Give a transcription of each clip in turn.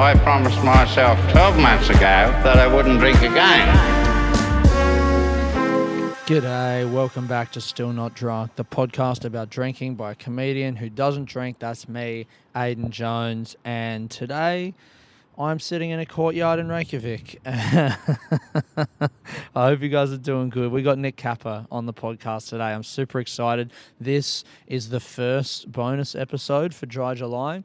I promised myself 12 months ago that I wouldn't drink again. G'day, welcome back to Still Not Drunk, the podcast about drinking by a comedian who doesn't drink. That's me, Aidan Jones, and today I'm sitting in a courtyard in Reykjavik. I hope you guys are doing good. We got Nick Kappa on the podcast today. I'm super excited. This is the first bonus episode for Dry July.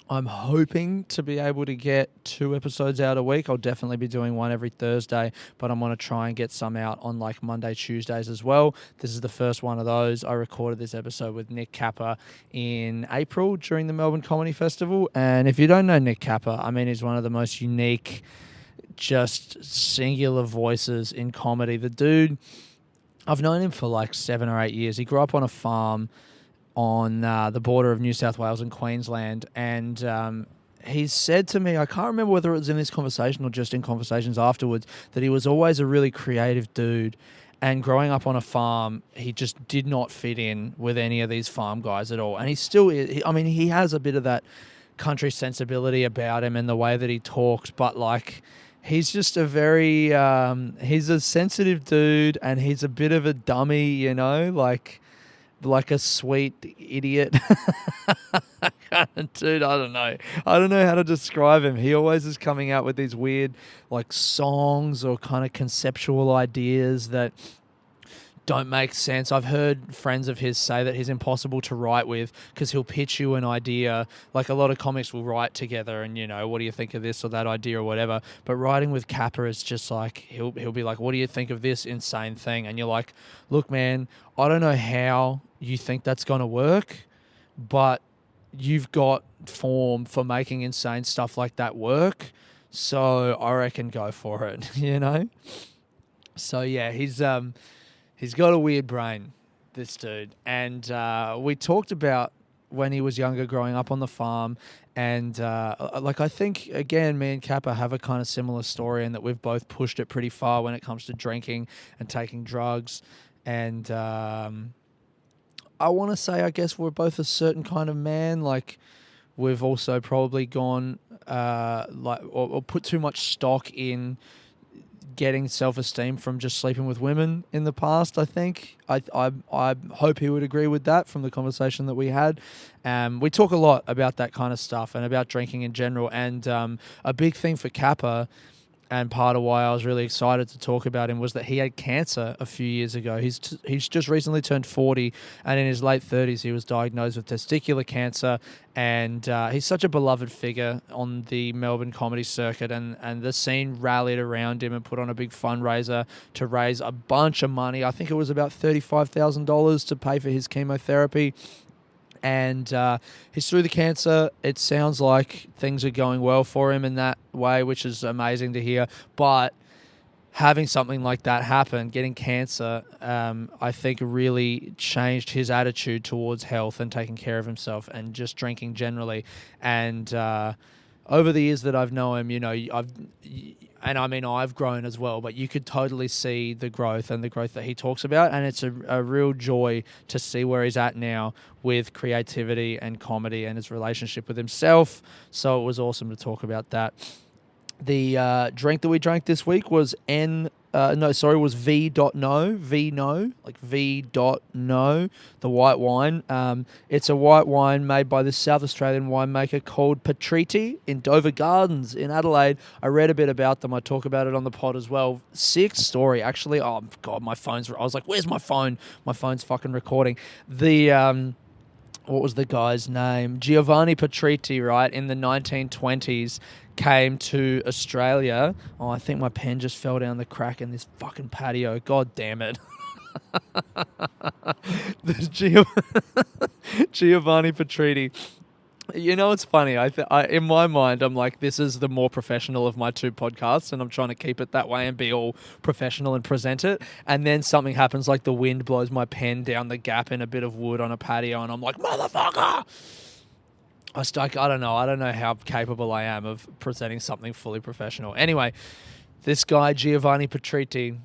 I'm hoping to be able to get 2 episodes out a week. I'll definitely be doing one every Thursday, but I'm going to try and get some out on like Monday, Tuesdays as well. This is the first one of those. I recorded this episode with Nick Kappa in April during the Melbourne Comedy Festival. And if you don't know Nick Kappa, I mean, he's one of the most unique, just singular voices in comedy. The dude, I've known him for like 7 or 8 years. He grew up on a farm on the border of New South Wales and Queensland, and he said to me, I can't remember whether it was in this conversation or just in conversations afterwards, that he was always a really creative dude, and growing up on a farm, he just did not fit in with any of these farm guys at all. And he still is. I mean, he has a bit of that country sensibility about him and the way that he talks, but like, he's just a very, he's a sensitive dude, and he's a bit of a dummy, you know, like a sweet idiot kind of dude. I don't know how to describe him. He always is coming out with these weird like songs or kind of conceptual ideas that don't make sense. I've heard friends of his say that he's impossible to write with because he'll pitch you an idea. Like a lot of comics will write together and, you know, what do you think of this or that idea or whatever. But writing with Kappa is just like, he'll be like, what do you think of this insane thing? And you're like, look, man, I don't know how you think that's going to work, but you've got form for making insane stuff like that work. So I reckon go for it, you know? So yeah, he's got a weird brain, this dude. And we talked about when he was younger, growing up on the farm. And like, I think, again, me and Kappa have a kind of similar story in that we've both pushed it pretty far when it comes to drinking and taking drugs. And I want to say, I guess we're both a certain kind of man. Like, we've also probably gone or put too much stock in getting self-esteem from just sleeping with women in the past. I think I hope he would agree with that from the conversation that we had. We talk a lot about that kind of stuff and about drinking in general. And a big thing for Kappa, and part of why I was really excited to talk about him, was that he had cancer a few years ago. He's just recently turned 40, and in his late 30s he was diagnosed with testicular cancer, and he's such a beloved figure on the Melbourne comedy circuit, and the scene rallied around him and put on a big fundraiser to raise a bunch of money. I think it was about $35,000 to pay for his chemotherapy. And he's through the cancer. It sounds like things are going well for him in that way, which is amazing to hear. But having something like that happen, getting cancer, I think really changed his attitude towards health and taking care of himself and just drinking generally. And over the years that I've known him, you know, I've grown as well, but you could totally see the growth that he talks about. And it's a real joy to see where he's at now with creativity and comedy and his relationship with himself. So it was awesome to talk about that. The drink that we drank this week was was V.No, like V.No, the white wine. It's a white wine made by this South Australian winemaker called Patriti in Dover Gardens in Adelaide. I read a bit about them. I talk about it on the pod as well. Sick story, actually. Oh, God, I was like, where's my phone? My phone's fucking recording. What was the guy's name? Giovanni Patriti, right, in the 1920s, came to Australia. Oh, I think my pen just fell down the crack in this fucking patio. God damn it. Giovanni Patriti. You know, it's funny. In my mind, I'm like, this is the more professional of my 2 podcasts, and I'm trying to keep it that way and be all professional and present it. And then something happens, like the wind blows my pen down the gap in a bit of wood on a patio, and I'm like, motherfucker! I don't know how capable I am of presenting something fully professional. Anyway, this guy, Giovanni Patriti,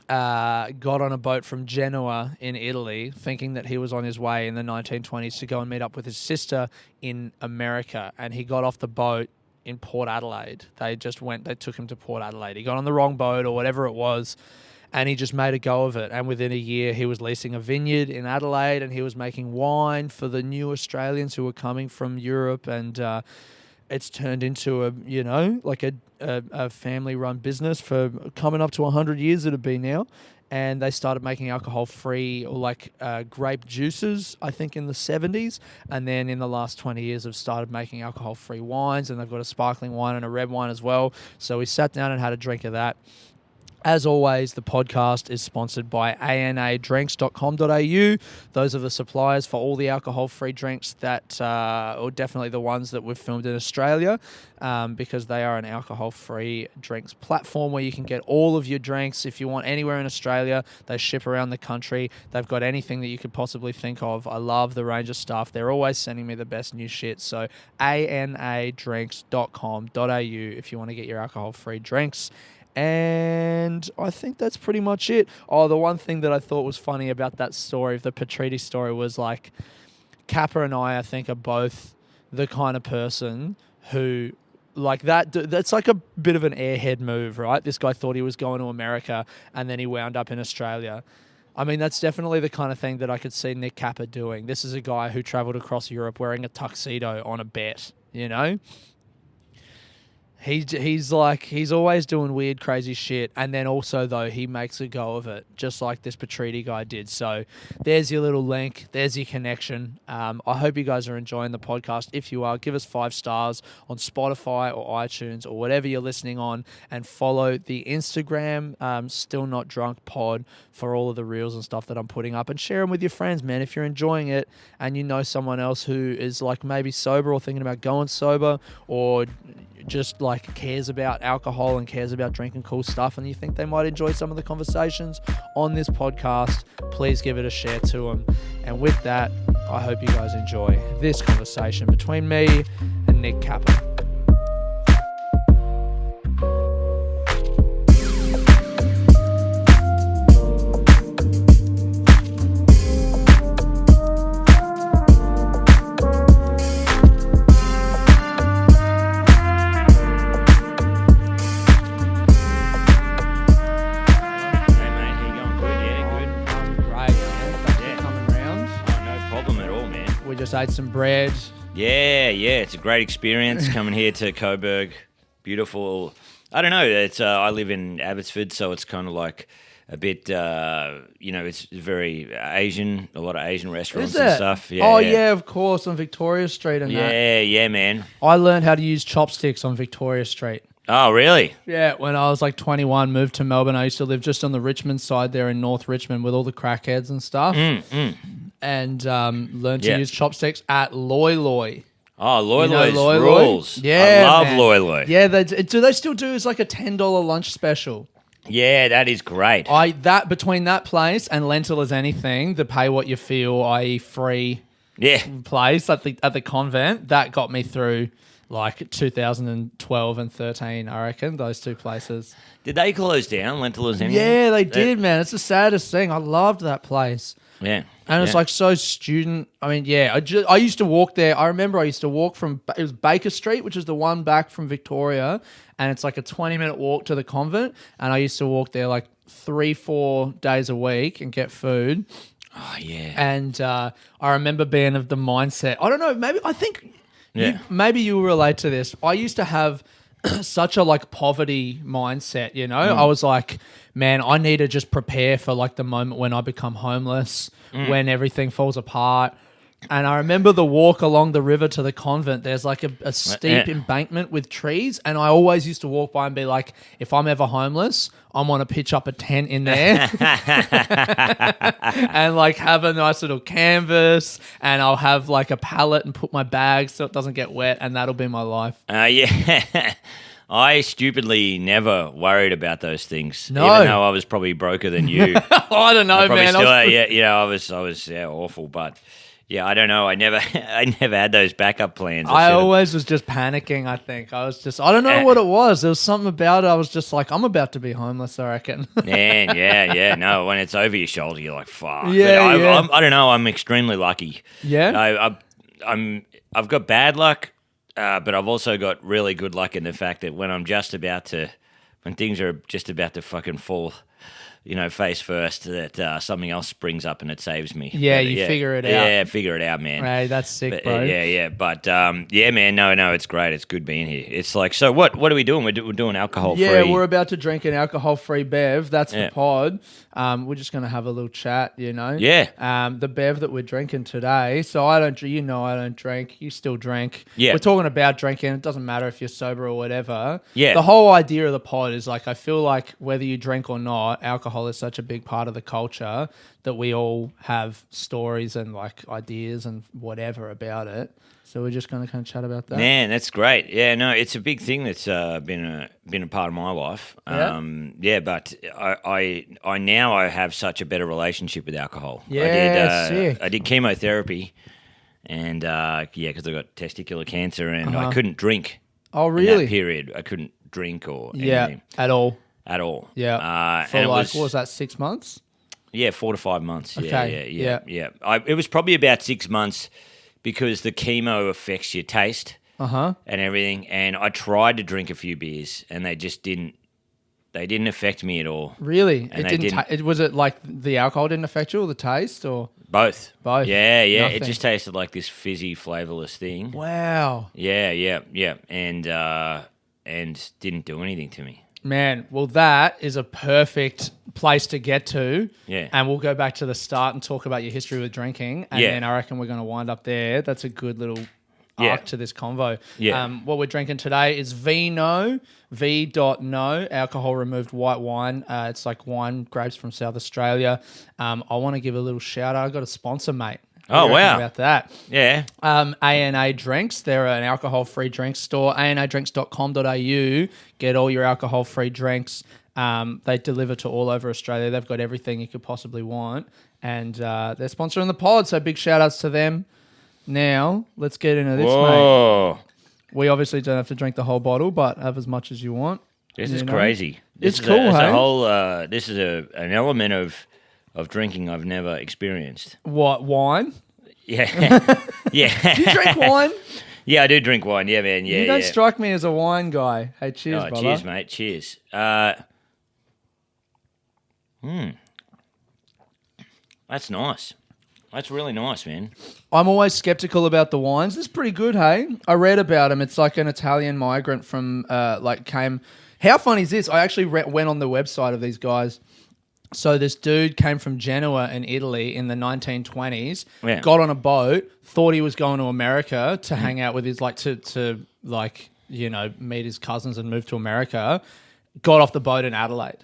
got on a boat from Genoa in Italy, thinking that he was on his way in the 1920s to go and meet up with his sister in America. And he got off the boat in Port Adelaide. They took him to Port Adelaide. He got on the wrong boat or whatever it was, and he just made a go of it. And within a year, he was leasing a vineyard in Adelaide, and he was making wine for the new Australians who were coming from Europe. And it's turned into a family-run business for coming up to 100 years it'd be now. And they started making alcohol-free or grape juices, I think, in the 70s. And then in the last 20 years, have started making alcohol-free wines, and they've got a sparkling wine and a red wine as well. So we sat down and had a drink of that. As always, the podcast is sponsored by anadrinks.com.au. Those are the suppliers for all the alcohol-free drinks that, or definitely the ones that we've filmed in Australia, because they are an alcohol-free drinks platform where you can get all of your drinks. If you want anywhere in Australia, they ship around the country. They've got anything that you could possibly think of. I love the range of stuff. They're always sending me the best new shit. So anadrinks.com.au if you want to get your alcohol-free drinks. And I think that's pretty much it. Oh, the one thing that I thought was funny about that story, the Petriti story, was like Kappa and I think, are both the kind of person who, like that's like a bit of an airhead move, right? This guy thought he was going to America and then he wound up in Australia. I mean, that's definitely the kind of thing that I could see Nick Kappa doing. This is a guy who traveled across Europe wearing a tuxedo on a bet, you know? He's always doing weird, crazy shit. And then also, though, he makes a go of it, just like this Petriti guy did. So there's your little link. There's your connection. I hope you guys are enjoying the podcast. If you are, give us 5 stars on Spotify or iTunes or whatever you're listening on, and follow the Instagram, Still Not Drunk Pod, for all of the reels and stuff that I'm putting up, and share them with your friends, man. If you're enjoying it and you know someone else who is like maybe sober or thinking about going sober, or just like cares about alcohol and cares about drinking cool stuff, and you think they might enjoy some of the conversations on this podcast, please give it a share to them. And with that, I hope you guys enjoy this conversation between me and Nick Kappa. Ate some bread. Yeah, it's a great experience coming here to Coburg. Beautiful. I don't know. It's I live in Abbotsford, so it's kind of like a bit. It's very Asian. A lot of Asian restaurants and stuff. Yeah, yeah, of course, on Victoria Street and that. Yeah, man. I learned how to use chopsticks on Victoria Street. Oh, really? Yeah, when I was like 21, moved to Melbourne. I used to live just on the Richmond side there in North Richmond with all the crackheads and stuff. And learned to use chopsticks at Loy Loy. Oh, Loy Loy's rules. Yeah, I love Loy Loy. Yeah, do they still do? It's like a $10 lunch special. Yeah, that is great. Between that place and Lentil Is Anything, the pay what you feel, i.e. free place at the convent, that got me through like 2012 and 13, I reckon, those two places. Did they close down, Lentil Is Anything? Yeah, they did, man. It's the saddest thing. I loved that place. Yeah. And it's like so student. I mean, yeah, I used to walk there. I remember I used to walk it was Baker Street, which is the one back from Victoria. And it's like a 20-minute walk to the convent. And I used to walk there like 3-4 days a week and get food. Oh, yeah. And I remember being of the mindset. I don't know, maybe you relate to this. I used to have such a like poverty mindset, you know? I was like, man, I need to just prepare for like the moment when I become homeless, when everything falls apart. And I remember the walk along the river to the convent. There's like a steep embankment with trees. And I always used to walk by and be like, if I'm ever homeless, I'm going to pitch up a tent in there and like have a nice little canvas, and I'll have like a pallet and put my bag so it doesn't get wet, and that'll be my life. Yeah. I stupidly never worried about those things. No. Even though I was probably broker than you. I don't know, man. I was awful, but yeah, I don't know. I never had those backup plans. I always was just panicking, I think. I don't know what it was. There was something about it. I was just like, I'm about to be homeless, I reckon. Man, yeah. No, when it's over your shoulder, you're like, fuck. Yeah, I don't know. I'm extremely lucky. Yeah? I've got bad luck. but I've also got really good luck in the fact that when things are just about to fucking fall, face first, that something else springs up and it saves me. Yeah, But, you figure it out. Yeah, figure it out, man. Hey, that's sick, But, bro. yeah. But man, no, it's great. It's good being here. It's like, so what are we doing? We're doing alcohol free. Yeah, we're about to drink an alcohol-free bev. That's the Yeah. pod. We're just going to have a little chat, Yeah. The bev that we're drinking today. So I don't drink. You still drink. Yeah. We're talking about drinking. It doesn't matter if you're sober or whatever. Yeah. The whole idea of the pod is like, I feel like whether you drink or not, alcohol is such a big part of the culture that we all have stories and like ideas and whatever about it. So we're just going to kind of chat about that. Man, that's great. Yeah, no, it's a big thing that's been a part of my life. Yeah? But I now have such a better relationship with alcohol. Yeah, sick. I did chemotherapy, and because I got testicular cancer, and I couldn't drink. Oh, In really? that period, I couldn't drink or Yeah, anything at all. at all. Yeah. For and like, what was that, 6 months? Yeah, 4 to 5 months. Okay, Yeah. It was probably about 6 months because the chemo affects your taste and everything. And I tried to drink a few beers, and they just didn't. They didn't affect me at all. Really? And It they didn't. Was it like the alcohol didn't affect you or the taste or? Both. Both. Yeah. Nothing. It just tasted like this fizzy, flavorless thing. Wow. Yeah. And didn't do anything to me. Man, well, that is a perfect place to get to. Yeah. And we'll go back to the start and talk about your history with drinking. And Yeah. then I reckon we're going to wind up there. That's a good little arc to this convo. Yeah. What we're drinking today is V.No, V.No, alcohol removed white wine. It's like wine grapes from South Australia. I want to give a little shout out. I got a sponsor, mate. What do you reckon Wow. about that? Yeah. ANA Drinks. They're an alcohol-free drink store. anadrinks.com.au. Get all your alcohol-free drinks. They deliver to all over Australia. They've got everything you could possibly want. And they're sponsoring the pod, so big shout-outs to them. Now, let's get into this, mate. Whoa. We obviously don't have to drink the whole bottle, but have as much as you want. This You is know? crazy. It's This is cool, It's hey? a whole. This is an element of drinking I've never experienced. What, wine? Yeah, yeah. Do you drink wine? Yeah, I do drink wine. Yeah, man. Yeah, You don't yeah. strike me as a wine guy. Hey, cheers, brother. Cheers, mate. Cheers. That's nice. That's really nice, man. I'm always skeptical about the wines. This is pretty good, hey? I read about him. It's like an Italian migrant from, came... How funny is this? I actually went on the website of these guys. So this dude came from Genoa in Italy in the 1920s, Yeah. got on a boat, thought he was going to America to hang out with his, meet his cousins and move to America, got off the boat in Adelaide.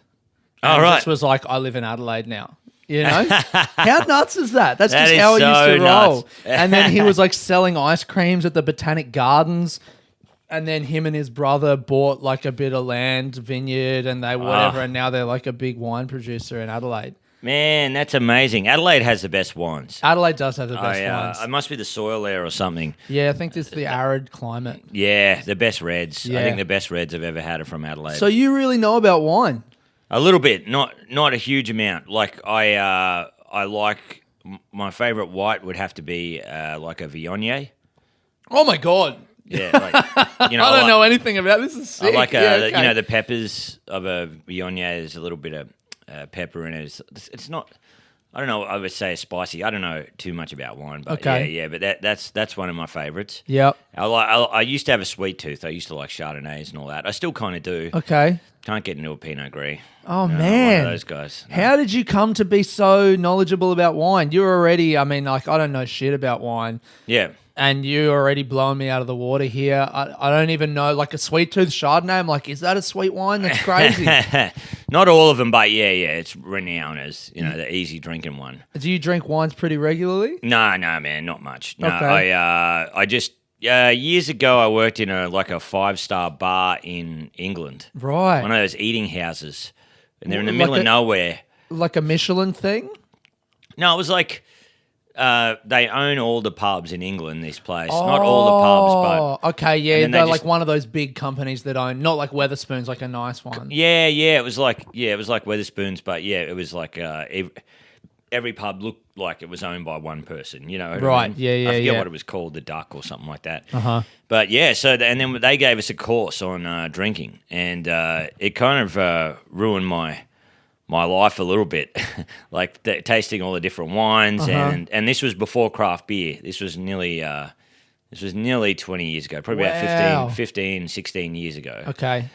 All And right. just was like, I live in Adelaide now. You know? How nuts is that? That's That just is how it so used to roll. nuts. And then he was like selling ice creams at the Botanic Gardens. And then him and his brother bought like a bit of land, vineyard, and they whatever. And now they're like a big wine producer in Adelaide. Man, that's amazing. Adelaide has the best wines. Adelaide does have the best wines. It must be the soil there or something. Yeah, I think this is the arid climate. Yeah, the best reds. Yeah. I think the best reds I've ever had are from Adelaide. So you really know about wine? A little bit, not a huge amount. Like I like my favorite white would have to be like a Viognier. Oh my God. Yeah, like, I don't know anything about this. Is sick. I like okay. the peppers of a Viognier. There's a little bit of pepper in it. It's not. I don't know. I would say it's spicy. I don't know too much about wine, but Okay. yeah. But that's one of my favorites. Yep. I used to have a sweet tooth. I used to like Chardonnays and all that. I still kind of do. Okay. Can't get into a Pinot Gris. Oh, No, I'm man. one of those guys. No. How did you come to be so knowledgeable about wine? You're already, I don't know shit about wine. Yeah. And you're already blowing me out of the water here. I don't even know, like a sweet tooth Chardonnay. I'm like, is that a sweet wine? That's crazy. Not all of them, but yeah, it's renowned as the easy drinking one. Do you drink wines pretty regularly? No, man, not much. No, Okay. I just years ago I worked in a 5-star bar in England, Right. one of those eating houses, and they're in the Like middle of a- nowhere. Like a Michelin thing? No, it was like they own all the pubs in England. This place, not all the pubs, Oh, okay, yeah. then they They're just- like one of those big companies that own, not like Weatherspoons, like a nice one. but yeah, it was like Weatherspoons, but yeah, it was like every pub looked like it was owned by one person, you know what I Right, mean? yeah, I forget yeah. what it was called, the Duck or something like that. Uh-huh. But yeah, and then they gave us a course on drinking, and it kind of ruined my life a little bit, like tasting all the different wines, and this was before craft beer. This was nearly 20 years ago, probably Wow. about 16 years ago. Okay.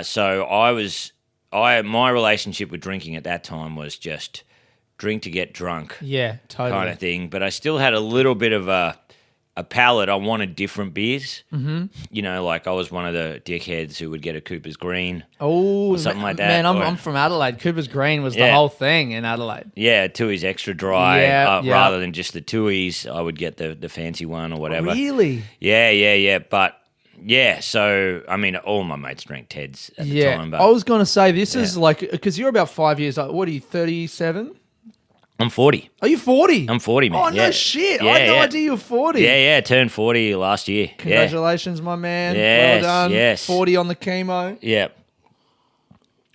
So my relationship with drinking at that time was just drink to get drunk Yeah, totally. kind of thing. But I still had a little bit of a palate. I wanted different beers. Mm-hmm. You know, like I was one of the dickheads who would get a Cooper's Green. Oh, something like that. Man, Or- I'm from Adelaide. Cooper's Green was the Yeah. whole thing in Adelaide. Yeah, Tui's extra dry. Yeah, yeah. Rather than just the Tui's, I would get the fancy one or whatever. Really? Yeah. But yeah, so I mean, all my mates drank Teds at the time. But I was going to say this is like because you're about 5 years old. What are you? 37? I'm 40. Are you 40? I'm 40, man. Oh no Yeah. shit! Yeah, I had no yeah. idea you were 40. Yeah. Turned 40 last year. Congratulations, my man. Yes, well done. yes. 40 on the chemo. Yeah.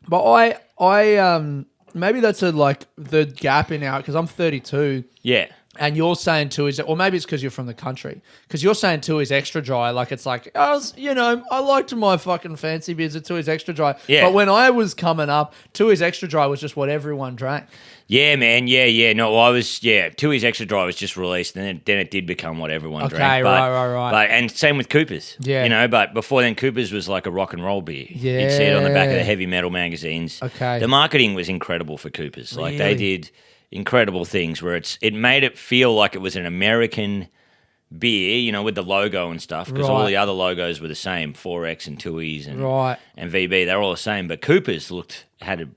But I maybe that's the gap in our because I'm 32. Yeah. And you're saying two is, or maybe it's because you're from the country. Because you're saying two is extra dry. Like it's like, I liked my fucking fancy beers at two is extra dry. Yeah. But when I was coming up, two is extra dry was just what everyone drank. Yeah, man. Yeah. No, Tui's extra dry was just released, and then it did become what everyone Okay, drank. right. But and same with Cooper's. Yeah. You know, but before then, Cooper's was like a rock and roll beer. Yeah. You'd see it on the back of the heavy metal magazines. Okay. The marketing was incredible for Cooper's. Like they Really? did incredible things where it made it feel like it was an American beer, you know, with the logo and stuff, because all Right. the other logos were the same, 4X and 2Es and Right. and VB, they're all the same. But Cooper's had a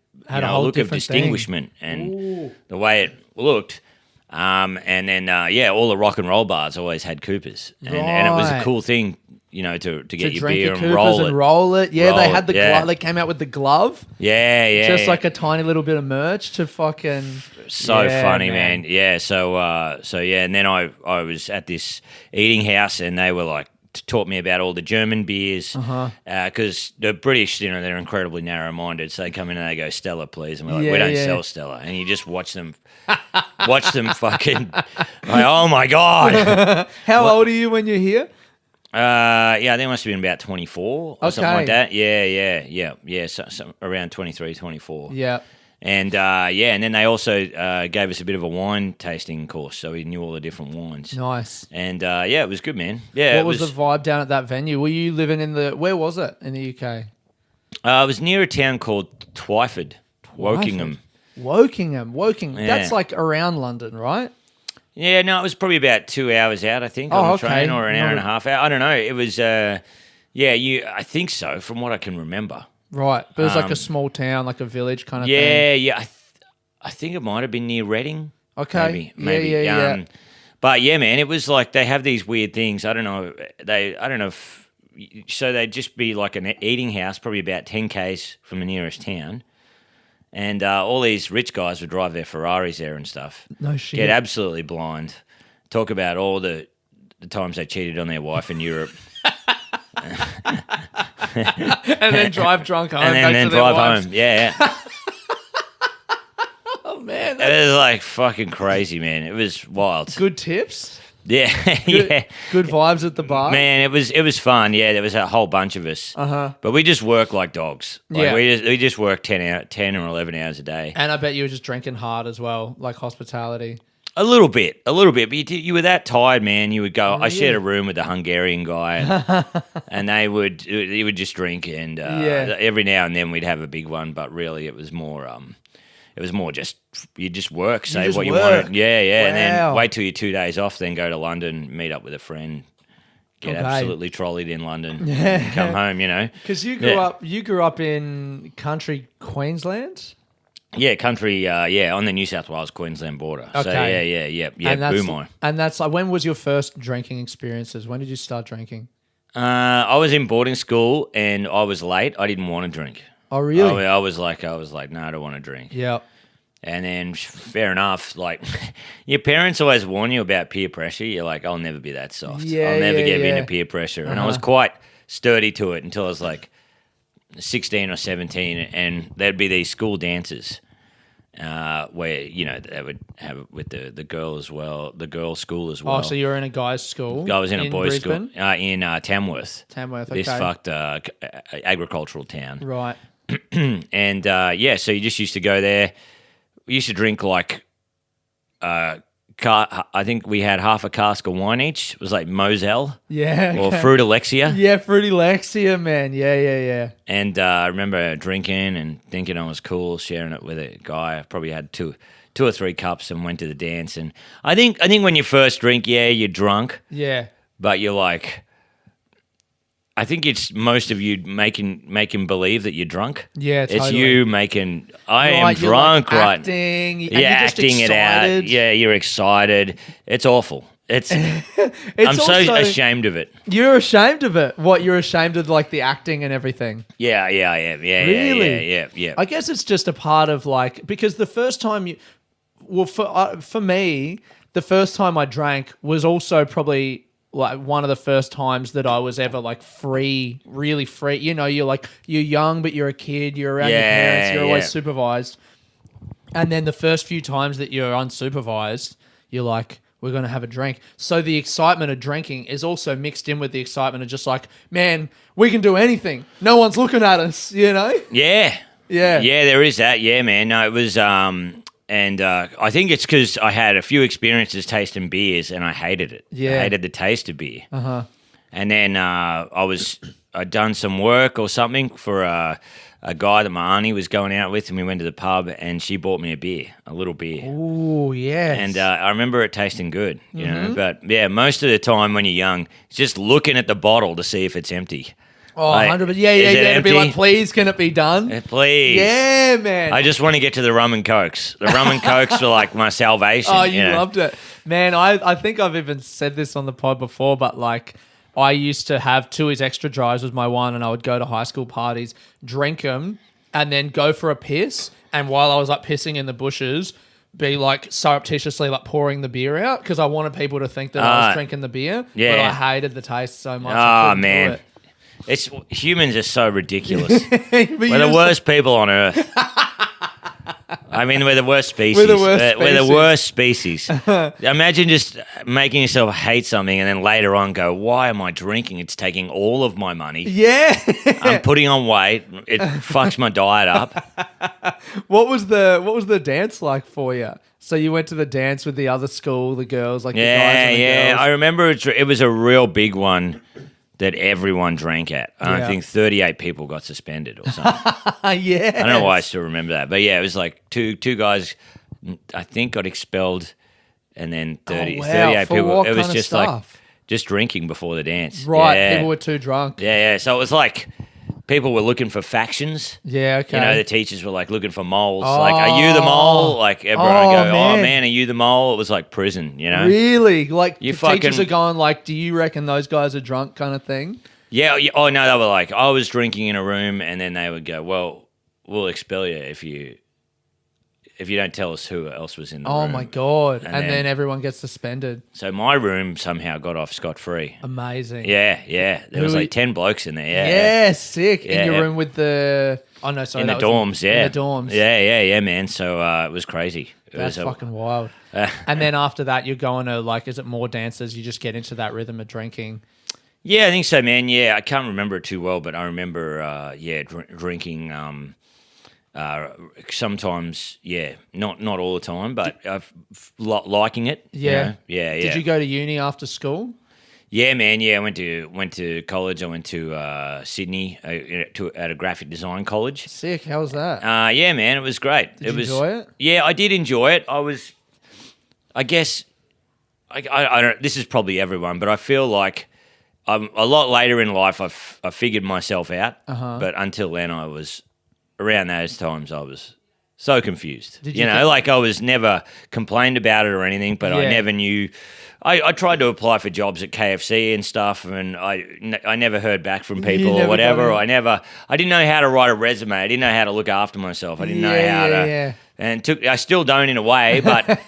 whole look of different thing. distinguishment and the way it looked. And then all the rock and roll bars always had Coopers, and it was a Right. cool thing, you know, to get To your drink beer your and Coopers roll it. Yeah, Roll they it, had the yeah. glove. They came out with the glove. Yeah. Just like a tiny little bit of merch to fucking. So Yeah, funny, man. Yeah. So yeah, and then I was at this eating house, and they were like taught me about all the German beers because the British, you know, they're incredibly narrow-minded. So they come in and they go, "Stella, please," and we're like, Yeah, "We don't yeah. sell Stella," and you just watch them fucking like, oh my god. How old are you when you're here? Yeah, they must have been about 24 or something Okay. like that. Yeah. So around 23, 24. Yeah. And and then they also gave us a bit of a wine tasting course, so we knew all the different wines. Nice. And it was good, man. Yeah, What was the vibe down at that venue? Were you living where was it in the UK? it was near a town called Twyford, Wokingham. Wokingham. Yeah. That's like around London, right? Yeah, no, it was probably about 2 hours out, I think, on the train, or an hour and a half out. I don't know. It was, I think so, from what I can remember. Right. But it was like a small town, like a village kind of thing. Yeah. I think it might have been near Reading. Okay. Maybe. Yeah. But yeah, man, it was like they have these weird things. I don't know if so they'd just be like an eating house, probably about 10 k's from the nearest town, and all these rich guys would drive their Ferraris there and stuff. No shit. Get absolutely blind. Talk about all the times they cheated on their wife in Europe. And then drive drunk home. And back then to their drive wives. home. Yeah. Oh, man. It was like fucking crazy, man. It was wild. Good tips. Yeah. Good, Yeah. good vibes at the bar. Man, it was fun. Yeah, there was a whole bunch of us. But we just worked like dogs. Like Yeah. we just worked 10 or 11 hours a day. And I bet you were just drinking hard as well, like hospitality. A little bit. But you were that tired, man. You would go. I shared a room with a Hungarian guy, and he would just drink, and every now and then we'd have a big one. But really, it was more just you just work, say just what you work. wanted. Yeah, and then Wow. wait till you're 2 days off, then go to London, meet up with a friend, get Okay. absolutely trolleyed in London, and come home. You know, Because you Yeah. grew up in country Queensland. yeah, country, on the New South Wales Queensland border. So Okay. yeah, And that's, Boomai. and that's like, when was your first drinking experiences? When did you start drinking? I was in boarding school and I was late. I didn't want to drink. Oh, really? I was like, no, I don't want to drink. Yeah. And then, fair enough, like, your parents always warn you about peer pressure. You're like, I'll never be that soft. Yeah, I'll never yeah, get yeah. into peer pressure. And I was quite sturdy to it until I was like 16 or 17, and there'd be these school dances. where they would have it with the girl as well, the girls' school as well. Oh, so you're in a guy's school? I was in a boys' Brisbane? school in Tamworth. Tamworth, okay. This fucked agricultural town. Right. And so you just used to go there. We used to drink like, I think we had half a cask of wine each. It was like Moselle. Yeah. Or Fruit Alexia. Yeah, Fruity Lexia, man. Yeah. And I remember drinking and thinking I was cool, sharing it with a guy. I probably had two or three cups and went to the dance. And I think when you first drink, you're drunk. Yeah. But you're like, I think it's most of you making believe that you're drunk. Yeah, totally. It's you making, I am Right, you're drunk, like right? acting, and Yeah, you're just acting it out. excited. Yeah, you're excited. It's awful. I'm so also- ashamed of it. You're ashamed of it? What, you're ashamed of like the acting and everything? Yeah. Really? Yeah. I guess it's just a part of like, because the first time for me, the first time I drank was also probably like one of the first times that I was ever like free, really free. You're young, but you're a kid. You're around your parents. You're always supervised. And then the first few times that you're unsupervised, you're like, we're going to have a drink. So the excitement of drinking is also mixed in with the excitement of just like, man, we can do anything. No one's looking at us, Yeah. Yeah. Yeah, there is that. Yeah, man. No, it was, and I think it's because I had a few experiences tasting beers and I hated it. Yeah. I hated the taste of beer. Uh-huh. And then I'd done some work or something for a guy that my auntie was going out with, and we went to the pub, and she bought me a little beer. Ooh, yes. And I remember it tasting good, you know. But yeah, most of the time when you're young, it's just looking at the bottle to see if it's empty. Oh, Like, 100%. Yeah. is it To be like, empty? please, can it be done? Please. Yeah, man. I just want to get to the rum and cokes. The rum and cokes were like my salvation. Oh, you know? loved it. Man, I think I've even said this on the pod before, but like I used to have Tui's extra dries was my one, and I would go to high school parties, drink them, and then go for a piss. And while I was like pissing in the bushes, be like surreptitiously like pouring the beer out because I wanted people to think that I was drinking the beer. Yeah. But I hated the taste so much. I couldn't do man. it. It's humans are so ridiculous. But We're the worst people on earth. I mean, we're the worst species. We're the worst We're the species. worst species. Imagine just making yourself hate something and then later on go, why am I drinking? It's taking all of my money. Yeah. I'm putting on weight. It fucks my diet up. What was the dance like for you? So you went to the dance with the other school, the girls, like the guys and the girls. I remember it was a real big one that everyone drank at. I think 38 people got suspended or something. Yeah. I don't know why I still remember that. But yeah, it was like two guys, I think, got expelled, and then 38 For people. what It was kind of just like stuff? just drinking before the dance. Right, Yeah. people were too drunk. Yeah. So it was like people were looking for factions. Yeah, okay. You know, the teachers were like looking for moles. Like, are you the mole? Like everyone would go, man. oh man, are you the mole? It was like prison, you know? Really? Like You the teachers fucking- are going like, do you reckon those guys are drunk kind of thing? Yeah. Oh no, they were like, I was drinking in a room, and then they would go, well, we'll expel you if you don't tell us who else was in the room. Oh my God. And And then then- everyone gets suspended. So my room somehow got off scot-free. Amazing. Yeah. There was Who- like 10 blokes in there. Yeah. Yeah, sick. In your Yeah. room with the... Oh, no, sorry. In the that was dorms, yeah. In the dorms. Yeah, man. So it was crazy. It That's was fucking wild. And then after that, you're going to like, is it more dances? You just get into that rhythm of drinking. Yeah, I think so, man. Yeah, I can't remember it too well, but I remember, drinking sometimes, not all the time, but liking it. you Yeah. know? Yeah. Did you go to uni after school? Yeah, man. Yeah, I went to college. I went to Sydney at a graphic design college. Sick. How was that? Yeah, man, it was great. Did you enjoy it? Yeah, I did enjoy it. I guess, I don't. This is probably everyone, but I feel like I'm a lot later in life. I figured myself out, but until then, around those times I was so confused. Did You you know, think- like I was never complained about it or anything, but I Yeah. never knew. I tried to apply for jobs at KFC and stuff, and I never heard back from people never or whatever. got I didn't know how to write a resume. I didn't know how to look after myself. I didn't know how to And I still don't in a way, but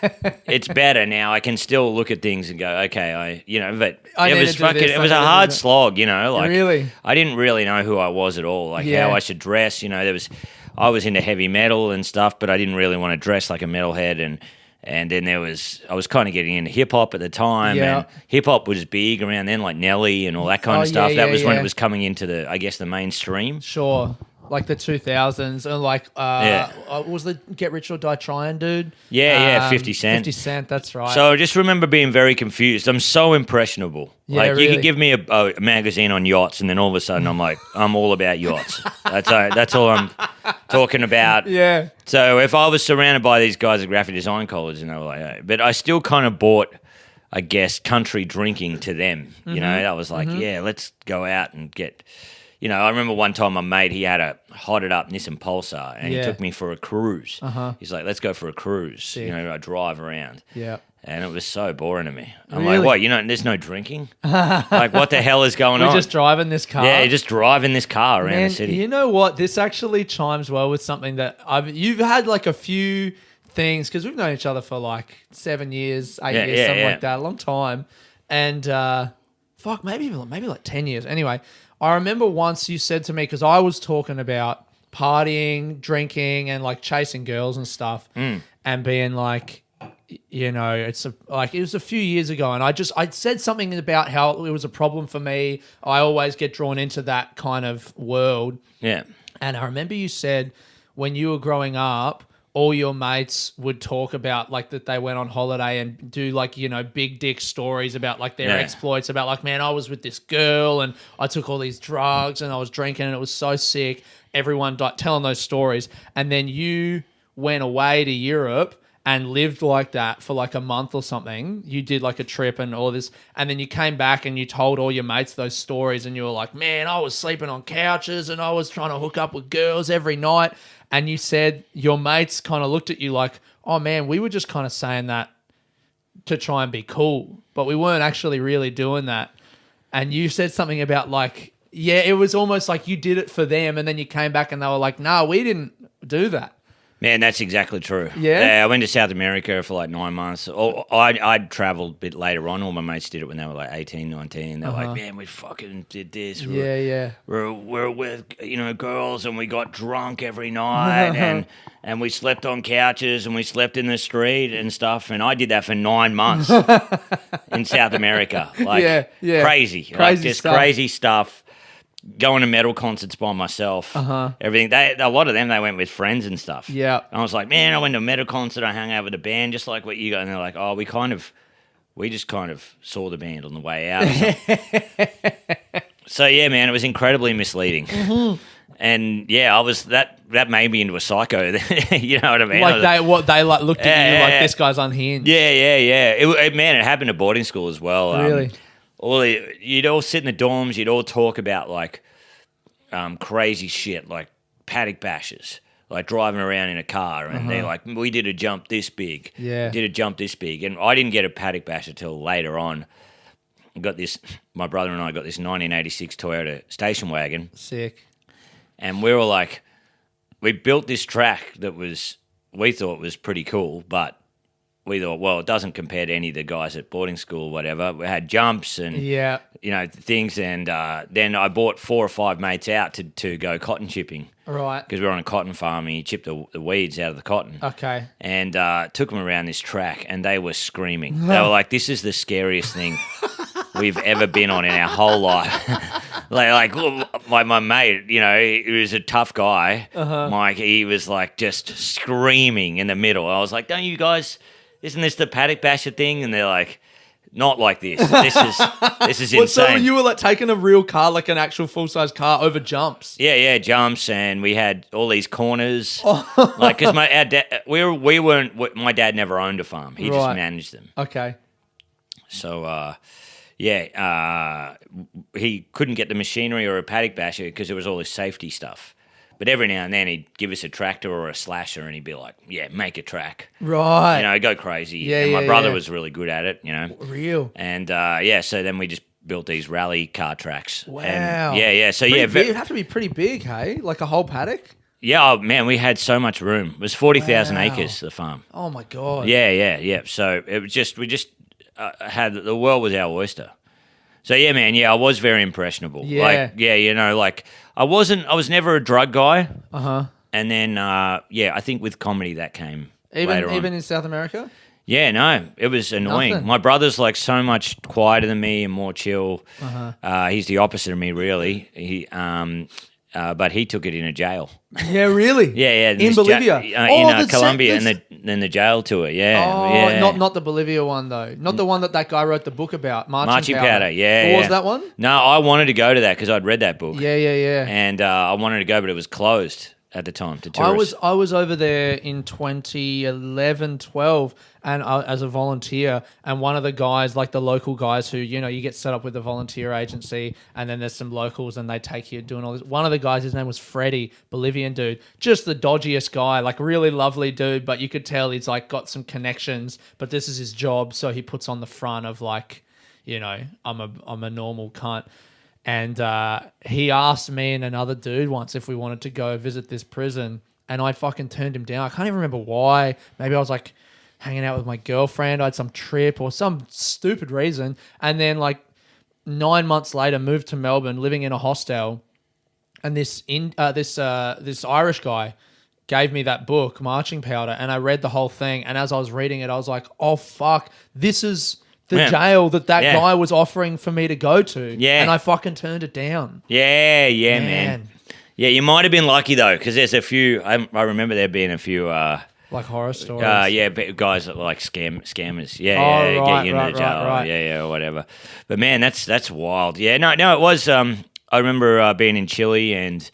it's better now. I can still look at things and go, okay, but it was a hard slog, like really? I didn't really know who I was at all, like how I should dress, I was into heavy metal and stuff, but I didn't really want to dress like a metalhead, and then I was kind of getting into hip hop at the time, and hip hop was big around then, like Nelly and all that kind of stuff. That was when it was coming into the mainstream. Sure. Like the 2000s, and like, was the Get Rich or Die Trying dude? Yeah, 50 Cent. 50 Cent, that's right. So I just remember being very confused. I'm so impressionable. Yeah, like, really. you could give me a magazine on yachts, and then all of a sudden I'm like, I'm all about yachts. That's all I'm talking about. Yeah. So if I was surrounded by these guys at graphic design college, and they were like, hey, but I still kind of bought, I guess, country drinking to them. I was like, let's go out and get... I remember one time my mate, he had a hotted up Nissan Pulsar, and he took me for a cruise. He's like, let's go for a cruise. Sick. I drive around. Yeah. And it was so boring to me. I'm Really? like, what, there's no drinking? Like, what the hell is going on? We're just driving this car. Yeah, just driving this car around Man, the city. you know what? This actually chimes well with something that you've had like a few things, because we've known each other for like 7 years, 8 years, something like that, a long time. And maybe like 10 years. Anyway, I remember once you said to me, because I was talking about partying, drinking, and like chasing girls and stuff, and being like, it was a few years ago, and I said something about how it was a problem for me. I always get drawn into that kind of world. Yeah. And I remember you said when you were growing up, all your mates would talk about like that they went on holiday and do like, big dick stories about like their exploits, about like, man, I was with this girl and I took all these drugs and I was drinking and it was so sick. Everyone telling those stories. And then you went away to Europe and lived like that for like a month or something. You did like a trip and all this. And then you came back and you told all your mates those stories, and you were like, man, I was sleeping on couches and I was trying to hook up with girls every night. And you said your mates kind of looked at you like, oh man, we were just kind of saying that to try and be cool, but we weren't actually really doing that. And you said something about like, yeah, it was almost like you did it for them, and then you came back and they were like, no, we didn't do that. Man, that's exactly true. Yeah? I went to South America for like 9 months. I'd travelled a bit later on. All my mates did it when they were like 18, 19. They're like, man, we fucking did this. We're with, girls, and we got drunk every night, and we slept on couches, and we slept in the street and stuff. And I did that for 9 months in South America. Like, crazy. Like, just stuff. Crazy stuff. Going to metal concerts by myself, everything. A lot of them, they went with friends and stuff. Yeah. And I was like, man, I went to a metal concert. I hung out with a band, just like what you got. And they're like, oh, we just kind of saw the band on the way out. So yeah, man, it was incredibly misleading. And yeah, that made me into a psycho. You know what I mean? Like they like looked at you like, this guy's unhinged. Yeah. It happened at boarding school as well. Really? You'd all sit in the dorms. You'd all talk about like crazy shit, like paddock bashes, like driving around in a car, and they're like, "We did a jump this big, did a jump this big," and I didn't get a paddock bash until later on. My brother and I got this 1986 Toyota station wagon. Sick. And we were like, we built this track that we thought was pretty cool, but we thought, well, it doesn't compare to any of the guys at boarding school or whatever. We had jumps and, things. And then I bought 4 or 5 mates out to go cotton chipping. Right. Because we were on a cotton farm and you chipped the weeds out of the cotton. Okay. And took them around this track, and they were screaming. They were like, this is the scariest thing we've ever been on in our whole life. like my mate, he was a tough guy. Mike, he was like just screaming in the middle. I was like, don't you guys... Isn't this the paddock basher thing? And they're like, not like this. This is insane. So you were like taking a real car, like an actual full-size car, over jumps? Yeah, jumps, and we had all these corners. Like, because my dad never owned a farm. He just managed them. Okay. So, he couldn't get the machinery or a paddock basher because there was all this safety stuff. But every now and then he'd give us a tractor or a slasher, and he'd be like, yeah, make a track. Right. Go crazy. Yeah, and my brother was really good at it, Real. And, so then we just built these rally car tracks. Wow. And, So, it'd have to be pretty big, hey? Like a whole paddock? Yeah, oh, man, we had so much room. It was 40,000 Wow. acres, the farm. Oh my god. Yeah. So it was just, we just had, the world was our oyster. So yeah, man, I was very impressionable. Yeah. I was never a drug guy. Uh-huh. And then, I think with comedy that came later on. Even in South America? Yeah, no, it was annoying. Nothing. My brother's like so much quieter than me and more chill. Uh-huh. He's the opposite of me, really. But he took it in a jail. Yeah, really? Yeah. In Bolivia? In Colombia, and then the jail tour. Yeah. Not the Bolivia one though. Not the one that guy wrote the book about. Marching Powder. Yeah. What was that one? No, I wanted to go to that because I'd read that book. Yeah. And I wanted to go, but it was closed at the time to tourists. I was over there in 2011, 12, and as a volunteer, and one of the guys, like the local guys who, you get set up with a volunteer agency, and then there's some locals and they take you doing all this. One of the guys, his name was Freddie, Bolivian dude, just the dodgiest guy, like really lovely dude, but you could tell he's like got some connections, but this is his job, so he puts on the front of like, I'm a normal cunt. And he asked me and another dude once if we wanted to go visit this prison, and I fucking turned him down. I can't even remember why. Maybe I was like hanging out with my girlfriend. I had some trip or some stupid reason. And then like 9 months later, moved to Melbourne, living in a hostel. And this Irish guy gave me that book, Marching Powder, and I read the whole thing. And as I was reading it, I was like, oh fuck, this is the jail that guy was offering for me to go to. Yeah. And I fucking turned it down. Yeah, man. Yeah, you might have been lucky, though, because there's a few... I remember there being a few... like horror stories? Guys that like scammers. Right, get you into the jail. Right. Yeah, whatever. But, man, that's wild. Yeah, no, it was... I remember being in Chile and...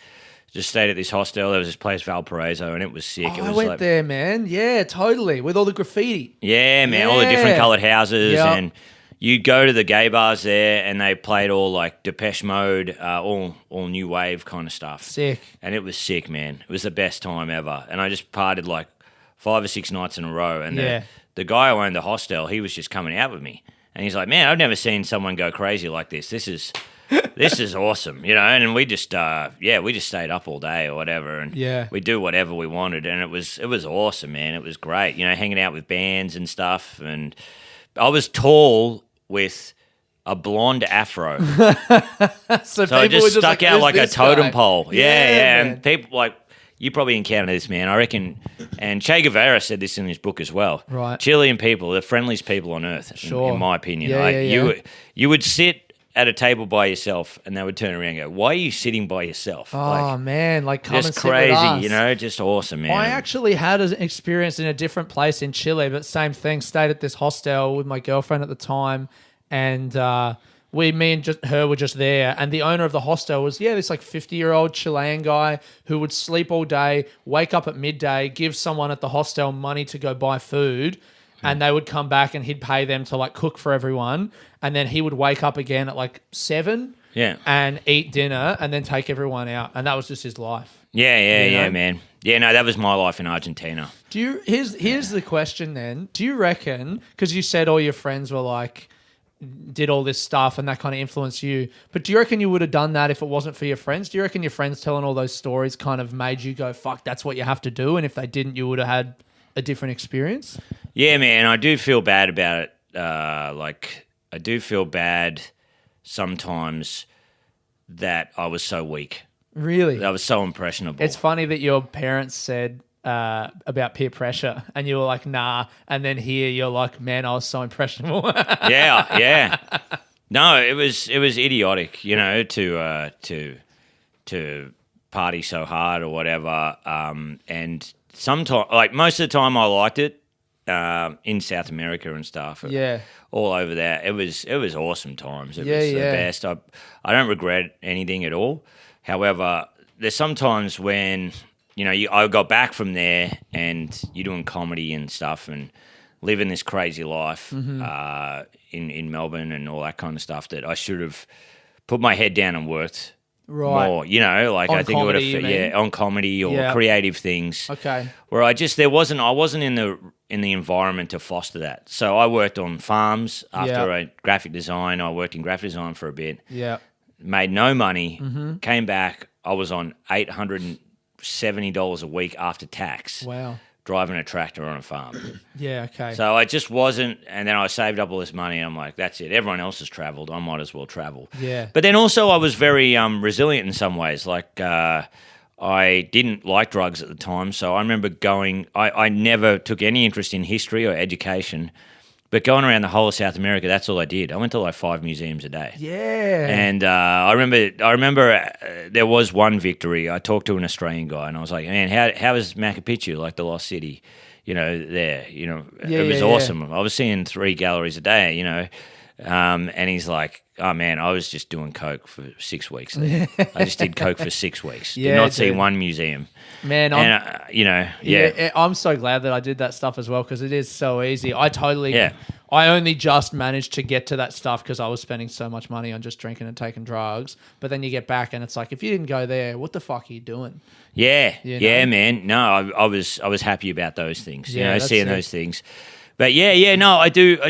Just stayed at this hostel. There was this place, Valparaiso, and it was sick. I went there, man. Yeah, totally. With all the graffiti. Yeah, man. All the different coloured houses. Yep. And you'd go to the gay bars there, and they played all like Depeche Mode, all new wave kind of stuff. Sick. And it was sick, man. It was the best time ever. And I just partied like 5 or 6 nights in a row. And the guy who owned the hostel, he was just coming out with me. And he's like, man, I've never seen someone go crazy like this. This is awesome, and we just stayed up all day or whatever, and we do whatever we wanted, and it was awesome, man. It was great, hanging out with bands and stuff, and I was tall with a blonde afro, so I just stuck out like a totem pole. Yeah, and people like you probably encountered this, man. I reckon, and Che Guevara said this in his book as well. Right, Chilean people, the friendliest people on earth, in my opinion. You would sit at a table by yourself, and they would turn around and go, why are you sitting by yourself? Oh, man, like come and sit crazy, with us. Just awesome, man. I actually had an experience in a different place in Chile, but same thing, stayed at this hostel with my girlfriend at the time, and me and her were just there, and the owner of the hostel was, this like 50-year-old Chilean guy who would sleep all day, wake up at midday, give someone at the hostel money to go buy food, and they would come back and he'd pay them to like cook for everyone. And then he would wake up again at like 7 and eat dinner and then take everyone out. And that was just his life. Yeah, man. Yeah, no, that was my life in Argentina. Here's the question then. Do you reckon, because you said all your friends were like, did all this stuff and that kind of influenced you, but do you reckon you would have done that if it wasn't for your friends? Do you reckon your friends telling all those stories kind of made you go, fuck, that's what you have to do? And if they didn't, you would have had a different experience? Yeah, man, I do feel bad about it. I do feel bad sometimes that I was so weak. Really? I was so impressionable. It's funny that your parents said about peer pressure and you were like, nah. And then here you're like, man, I was so impressionable. Yeah. No, it was idiotic, to party so hard or whatever. And sometimes, like most of the time I liked it. In South America and stuff, all over there. It was awesome times. It was the best. I don't regret anything at all. However, there's sometimes when I got back from there and you're doing comedy and stuff and living this crazy life in Melbourne and all that kind of stuff that I should have put my head down and worked. Right. More, on I think comedy, it would have, on comedy or creative things. Okay. Where I wasn't in the environment to foster that. So I worked on farms after graphic design. I worked in graphic design for a bit. Yeah. Made no money. Came back. I was on 800 $70 a week after tax. Wow. Driving a tractor on a farm. Yeah, okay. So I just wasn't, and then I saved up all this money, and I'm like, that's it. Everyone else has traveled. I might as well travel. Yeah. But then also I was very resilient in some ways. Like I didn't like drugs at the time, so I remember going, I never took any interest in history or education, but going around the whole of South America, that's all I did. I went to like 5 museums a day. Yeah. And I remember there was one victory. I talked to an Australian guy, and I was like, man, how is Machu Picchu, like the lost city, there? It was awesome. I was seeing 3 galleries a day, and he's like, oh, man, I was just doing coke for 6 weeks there. I just did coke for 6 weeks. Did not see one museum. Man, and, I'm so glad that I did that stuff as well, because it is so easy. I only just managed to get to that stuff because I was spending so much money on just drinking and taking drugs. But then you get back and it's like, if you didn't go there, what the fuck are you doing? Yeah, You know? yeah, man. No, I was happy about those things. That's seeing it. those things. But no, I do.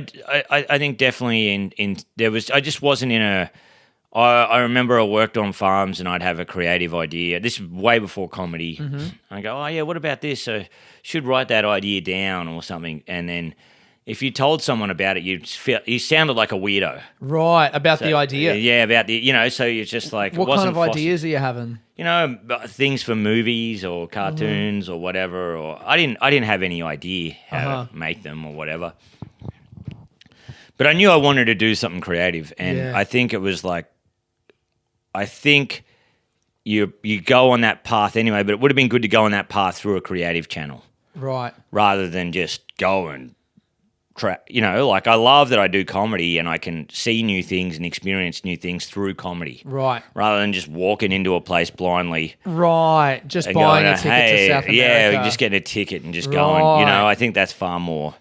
I think definitely in there was. I just wasn't in a. I remember I worked on farms and I'd have a creative idea. This is way before comedy. Mm-hmm. I go, oh yeah, what about this? So should write that idea down or something. And then if you told someone about it, you sounded like a weirdo. Right, about the idea. Yeah, about the So you're just like, What kind of ideas are you having? Things for movies or cartoons or whatever. Or I didn't have any idea how to make them or whatever. But I knew I wanted to do something creative, and I think it was like, I think you go on that path anyway. But it would have been good to go on that path through a creative channel, right? Rather than just go and like I love that I do comedy and I can see new things and experience new things through comedy. Right. Rather than just walking into a place blindly. Right. Just buying a ticket to South America. Yeah, just getting a ticket and just going. I think that's far more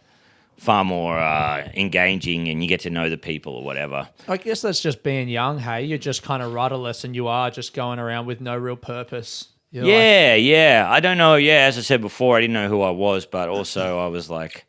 engaging, and you get to know the people or whatever. I guess that's just being young, hey? You're just kind of rudderless and you are just going around with no real purpose. Yeah. I don't know. Yeah, as I said before, I didn't know who I was, but also I was like,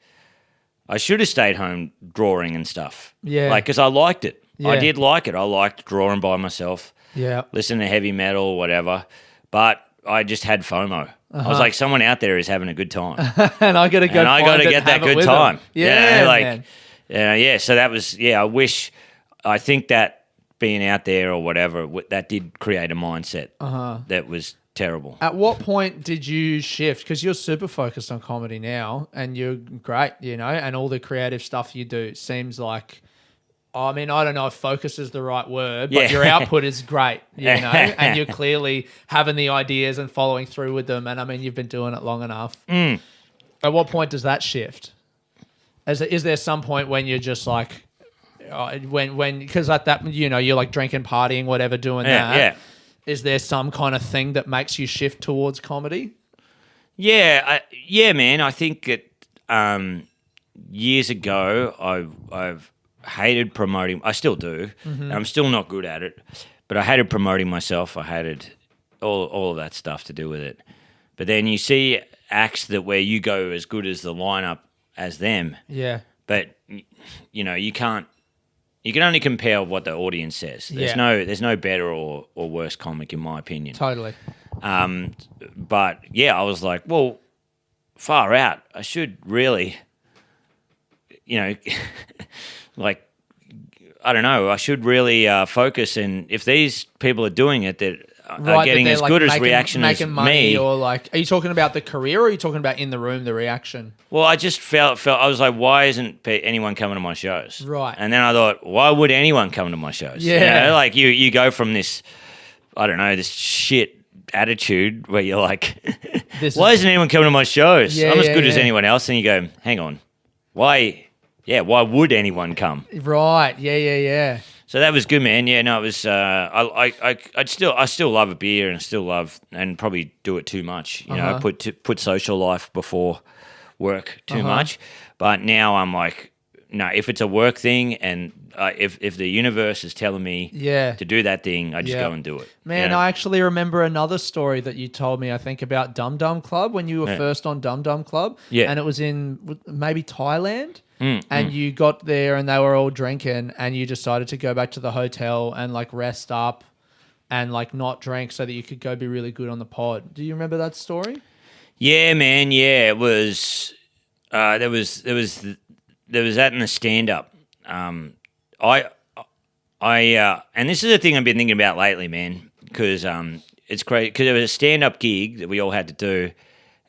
I should have stayed home drawing and stuff. Yeah. Like, because I liked it. Yeah. I did like it. I liked drawing by myself. Yeah. Listening to heavy metal or whatever. But I just had FOMO. I was like, someone out there is having a good time. And I got to go and I got to get that good time. Yeah, man. So that was, I think that being out there or whatever, that did create a mindset that was terrible. At what point did you shift? Because you're super focused on comedy now and you're great, and all the creative stuff you do seems like, I mean, I don't know if focus is the right word, but your output is great, and you're clearly having the ideas and following through with them. And I mean, you've been doing it long enough. At what point does that shift? Is there some point when you're just like, because at that, you're like drinking, partying, whatever, doing that. Yeah. Is there some kind of thing that makes you shift towards comedy? Yeah, man. I think that years ago, I've hated promoting. I still do. And I'm still not good at it, but I hated promoting myself. I hated all of that stuff to do with it. But then you see acts where you go as good as the lineup as them. Yeah. But you can't. You can only compare what the audience says. There's no better or worse comic in my opinion. Totally. But yeah, I was like, well, far out. I should really, like, I don't know. I should really focus. And if these people are doing it, that are getting as good as reaction as me. Or like, are you talking about the career, or are you talking about in the room, the reaction? Well, I just felt I was like, why isn't anyone coming to my shows? Right. And then I thought, why would anyone come to my shows? Yeah. Like you go from this, I don't know, this shit attitude where you're like, why isn't anyone coming to my shows? I'm as good as anyone else. And you go, hang on, why? Yeah, why would anyone come? Right. Yeah. So that was good, man. Yeah, no, it was. I still love a beer, and still love, and probably do it too much. Put social life before work too much. But now I'm like, no. If it's a work thing, and if the universe is telling me to do that thing, I just go and do it. Man, I actually remember another story that you told me. I think about Dum Dum Club when you were first on Dum Dum Club. Yeah, and it was in maybe Thailand. And you got there and they were all drinking and you decided to go back to the hotel and like rest up and like not drink so that you could go be really good on the pod. Do you remember that story? Yeah, man. Yeah, it was. There was that in the stand up. I and this is the thing I've been thinking about lately, man, because it's great because it was a stand up gig that we all had to do,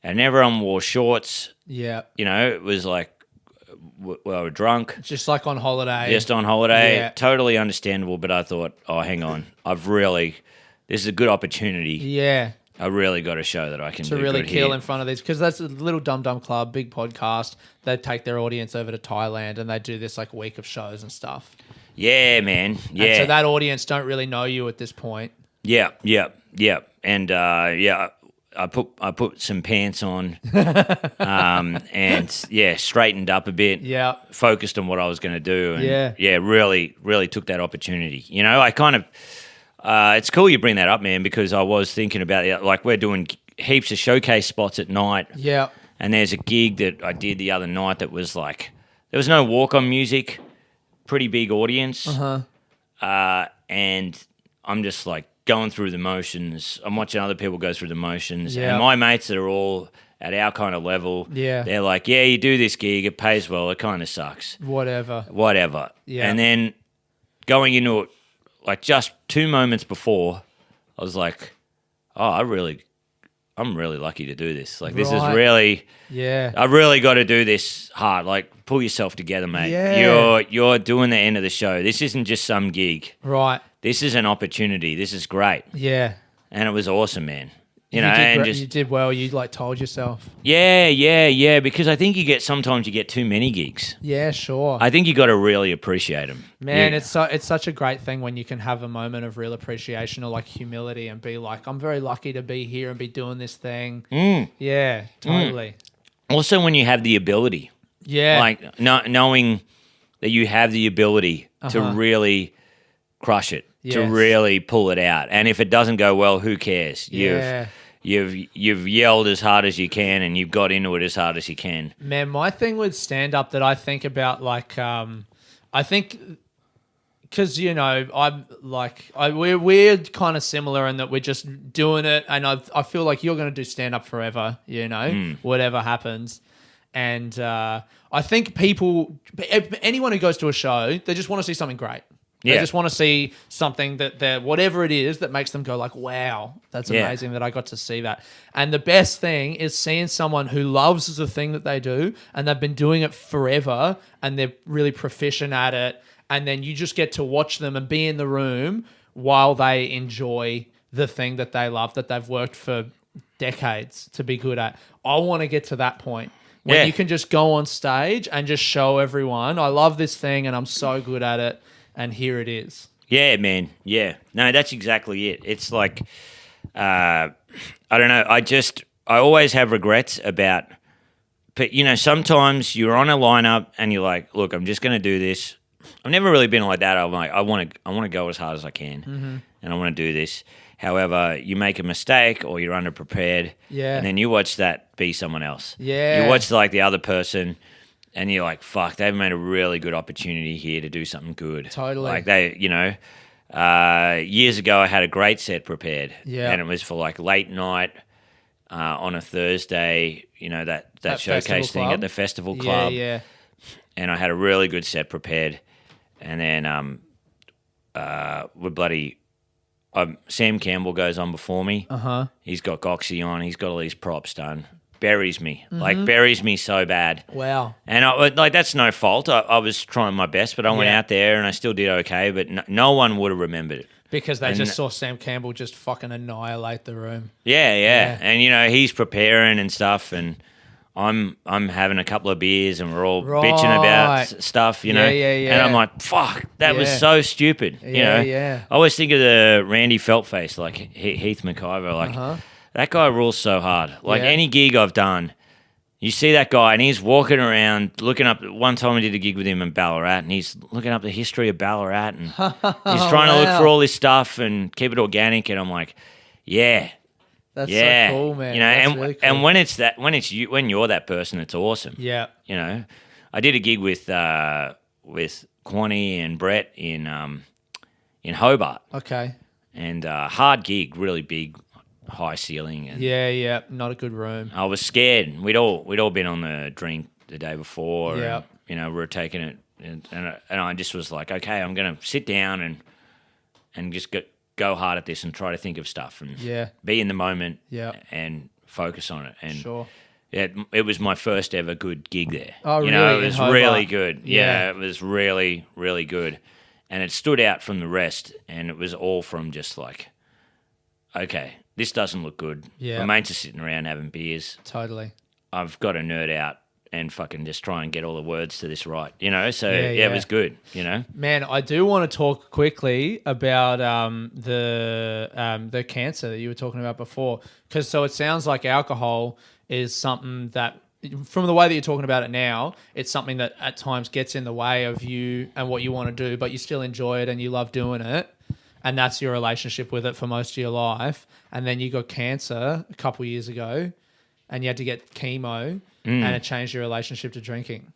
and everyone wore shorts. Yeah. You know, it was like we were drunk. Just like on holiday. Just on holiday. Yeah. Totally understandable, but I thought, oh, hang on. This is a good opportunity. Yeah. I really got to show that I can To do really good kill here. in front of these, because that's a little Dum Dum Club, big podcast. They take their audience over to Thailand and they do this like week of shows and stuff. Yeah, man. Yeah. And so that audience don't really know you at this point. Yeah. And I put some pants on, and straightened up a bit. Yeah. Focused on what I was going to do, and really took that opportunity. You know, I kind of. It's cool you bring that up, man, because I was thinking about it. Like, we're doing heaps of showcase spots at night. Yeah. And there's a gig that I did the other night that was like, there was no walk-on music, pretty big audience. And I'm just like going through the motions. I'm watching other people go through the motions. Yeah. And my mates that are all at our kind of level, Yeah. they're like, yeah, you do this gig, it pays well, it kind of sucks. Whatever. Yeah. And then going into it, like just 2 moments before, I was like, oh, I'm really lucky to do this. Like, this is Right. really, Yeah. I really got to do this hard. Like, pull yourself together, mate. Yeah. You're doing the end of the show. This isn't just some gig. Right. This is an opportunity. This is great. Yeah. And it was awesome, man. You You know, did and great. just, You did well. You like told yourself. yeah, because I think sometimes you get too many gigs. Yeah, sure. I think you got to really appreciate them. Man, it's such a great thing when you can have a moment of real appreciation or like humility and be like, I'm very lucky to be here and be doing this thing. Yeah, totally. Also, when you have the ability. Yeah. Like knowing that you have the ability to really crush it, to Yes. really pull it out. And if it doesn't go well, who cares? Yeah. You've yelled as hard as you can and you've got into it as hard as you can. Man, my thing with stand up that I think about, like, I think because, you know, we're kind of similar in that we're just doing it. And I feel like you're going to do stand up forever, you know, whatever happens. And I think anyone who goes to a show, they just want to see something great. They Yeah. just want to see something that whatever it is that makes them go like, wow, that's amazing that I got to see that. And the best thing is seeing someone who loves the thing that they do and they've been doing it forever and they're really proficient at it. And then you just get to watch them and be in the room while they enjoy the thing that they love, that they've worked for decades to be good at. I want to get to that point. When you can just go on stage and just show everyone, I love this thing and I'm so good at it. And here it is. Yeah, man. Yeah. No, that's exactly it. It's like, I don't know. I always have regrets about, but you know, sometimes you're on a lineup and you're like, look, I'm just going to do this. I've never really been like that. I'm like, I want to go as hard as I can and I want to do this. However, you make a mistake or you're underprepared. Yeah. And then you watch that be someone else. Yeah. You watch like the other person. And you're like, fuck, they've made a really good opportunity here to do something good. Totally. Like they, you know, years ago I had a great set prepared. Yeah. And it was for like late night on a Thursday, you know, that showcase festival thing club? at the festival club. Yeah. And I had a really good set prepared. And then Sam Campbell goes on before me. He's got Goxie on. He's got all these props done. Buries me, buries me so bad. Wow. And that's no fault. I was trying my best, but I went out there and I still did okay. But no one would have remembered it Because they just saw Sam Campbell just fucking annihilate the room. Yeah. And you know he's preparing and stuff, and I'm having a couple of beers, and we're all bitching about stuff, you know. Yeah. And I'm like, fuck, that was so stupid. You know. Yeah. I always think of the Randy Feltface, like Heath McIver, like. That guy rules so hard. Like any gig I've done, you see that guy and he's walking around looking up. One time I did a gig with him in Ballarat and he's looking up the history of Ballarat and he's trying to look for all this stuff and keep it organic. And I'm like, yeah. That's so cool, man. You know, That's and really cool. and when you're that person, it's awesome. Yeah. You know, I did a gig with Quanny and Brett in Hobart. Okay. and hard gig, really big, high ceiling. And Yeah, not a good room. I was scared. We'd all been on the drink the day before. Yeah. And, we were taking it, and I just was like, okay, I'm going to sit down and just go hard at this and try to think of stuff and be in the moment and focus on it. And Sure. yeah, it was my first ever good gig there. Oh, it really? was In Hobart? really good. Yeah. Yeah, it was really, really good. And it stood out from the rest, and it was all from just like, okay, this doesn't look good. Yeah. My mates are sitting around having beers. Totally. I've got to nerd out and fucking just try and get all the words to this right, So Yeah, it was good, Man, I do want to talk quickly about the cancer that you were talking about before, because so it sounds like alcohol is something that, from the way that you're talking about it now, it's something that at times gets in the way of you and what you want to do, but you still enjoy it and you love doing it. And that's your relationship with it for most of your life. And then you got cancer a couple of years ago and you had to get chemo and it changed your relationship to drinking.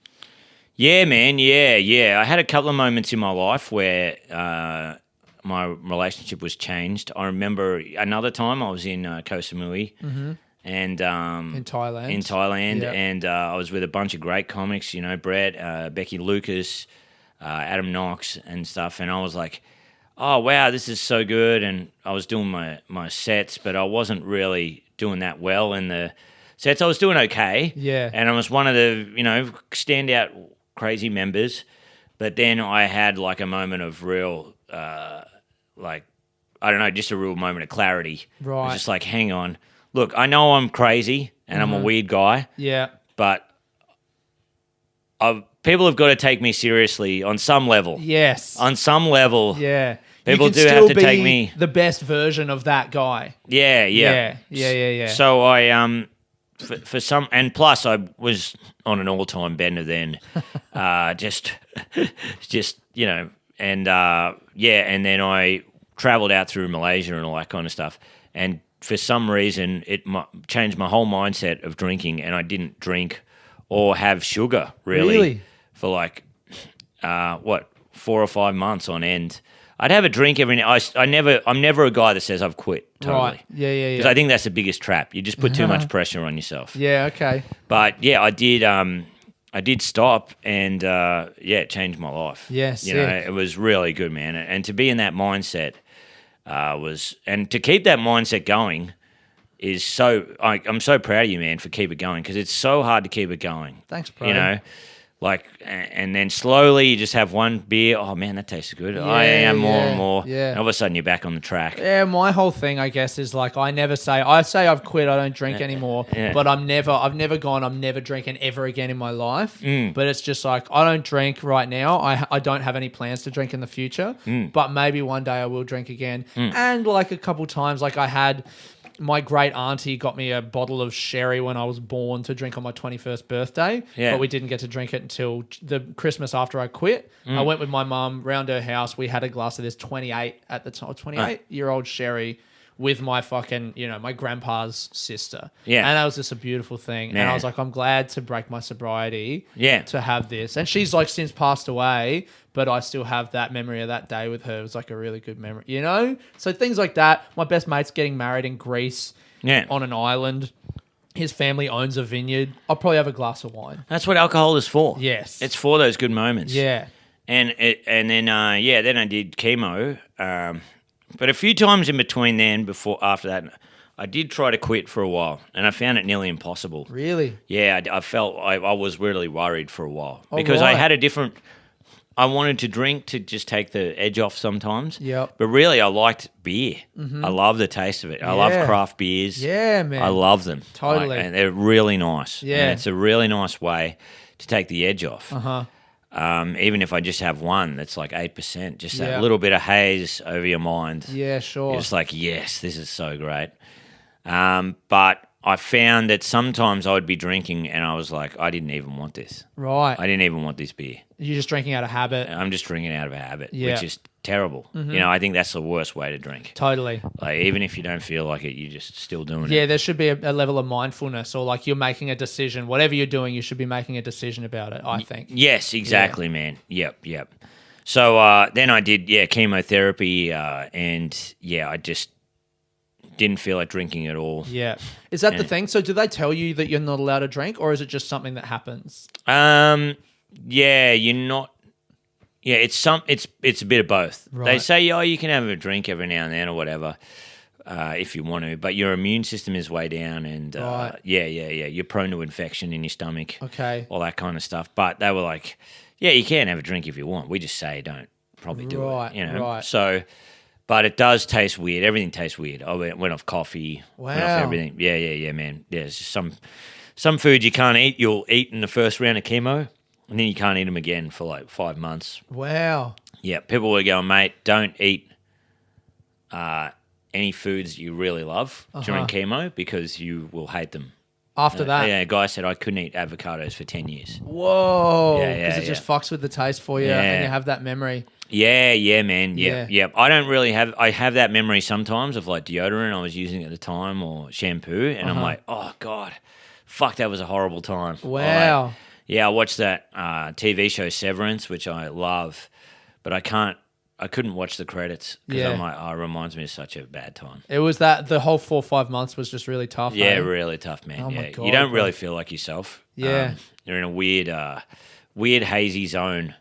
Yeah, man. Yeah. I had a couple of moments in my life where my relationship was changed. I remember another time I was in Koh Samui and In Thailand. Yep. and I was with a bunch of great comics, Brett, Becky Lucas, Adam Knox and stuff, and I was like, oh, wow, this is so good, and I was doing my sets, but I wasn't really doing that well in the sets. I was doing okay, and I was one of the, standout crazy members, but then I had like a moment of real, just a real moment of clarity. Right. I was just like, hang on. Look, I know I'm crazy and I'm a weird guy. Yeah. But people have got to take me seriously on some level. Yes. On some level. Yeah. People you can do still have to be take me. the best version of that guy. Yeah. So I for some, and plus I was on an all-time bender then. just and then I traveled out through Malaysia and all that kind of stuff. And for some reason, it changed my whole mindset of drinking, and I didn't drink or have sugar really? For like 4 or 5 months on end. I'd have a drink every night. I'm never a guy that says I've quit totally. Right. Yeah. Because I think that's the biggest trap. You just put too much pressure on yourself. Yeah. Okay. But yeah, I did stop, and it changed my life. Yes. It was really good, man. And to be in that mindset and to keep that mindset going is so. I'm so proud of you, man, for keep it going, because it's so hard to keep it going. Thanks, bro. And then slowly you just have one beer. Oh man, that tastes good. I am more and more. Yeah. And all of a sudden you're back on the track. Yeah, my whole thing, I guess, is like I say I've quit, I don't drink anymore, but I've never gone, I'm never drinking ever again in my life. But it's just like, I don't drink right now. I don't have any plans to drink in the future, but maybe one day I will drink again. And like a couple times, like I had, my great auntie got me a bottle of sherry when I was born to drink on my 21st birthday, but we didn't get to drink it until the Christmas after I quit. I went with my mum round her house. We had a glass of this 28-year-old sherry with my fucking, my grandpa's sister. Yeah. And that was just a beautiful thing. Man. And I was like, I'm glad to break my sobriety to have this. And she's like since passed away, but I still have that memory of that day with her. It was like a really good memory, So things like that. My best mate's getting married in Greece on an island. His family owns a vineyard. I'll probably have a glass of wine. That's what alcohol is for. Yes. It's for those good moments. Yeah. And then I did chemo. But a few times in between after that, I did try to quit for a while, and I found it nearly impossible. Really? Yeah, I felt I was really worried for a while because I had I wanted to drink to just take the edge off sometimes. Yep. But really, I liked beer. I love the taste of it. I love craft beers. Yeah, man. I love them. Totally. And they're really nice. Yeah. And it's a really nice way to take the edge off. Even if I just have one that's like 8%, just that little bit of haze over your mind. Yeah, sure. You're just like, yes, this is so great. But I found that sometimes I would be drinking and I was like, I didn't even want this. Right. I didn't even want this beer. You're just drinking out of habit. I'm just drinking out of a habit, which is terrible. I think that's the worst way to drink. Totally. Like, even if you don't feel like it, you're just still doing it. Yeah, there should be a level of mindfulness, or like you're making a decision. Whatever you're doing, you should be making a decision about it, I think. Yes, exactly, man. Yep. So then I did, chemotherapy, and I just didn't feel like drinking at all. Yeah. Is that the thing? So do they tell you that you're not allowed to drink, or is it just something that happens? Yeah, you're not. Yeah, it's a bit of both. Right. They say, you can have a drink every now and then or whatever, if you want to, but your immune system is way down, and Right. you're prone to infection in your stomach, Okay. all that kind of stuff. But they were like, you can have a drink if you want. We just say don't probably do Right, it, right. So, but it does taste weird. Everything tastes weird. I went off coffee, went off Wow. everything. Yeah, man. There's some foods you can't eat. You'll eat in the first round of chemo, and then you can't eat them again for like 5 months. Wow. Yeah, people were going, mate, don't eat any foods you really love during chemo because you will hate them. After that? Yeah, a guy said I couldn't eat avocados for 10 years. Whoa. Yeah, Because it just fucks with the taste for you, Yeah. and you have that memory. Yeah, man. Yeah. Yeah. I don't really I have that memory sometimes of like deodorant I was using at the time or shampoo, and I'm like, oh, God, fuck, that was a horrible time. Wow. I watched that TV show Severance, which I love, but I couldn't watch the credits because Yeah. I'm like, it reminds me of such a bad time. It was that the whole 4 or 5 months was just really tough. Yeah, eh? really tough, man. Oh my Yeah, God, you don't bro. really feel like yourself. Yeah. You're in a weird hazy zone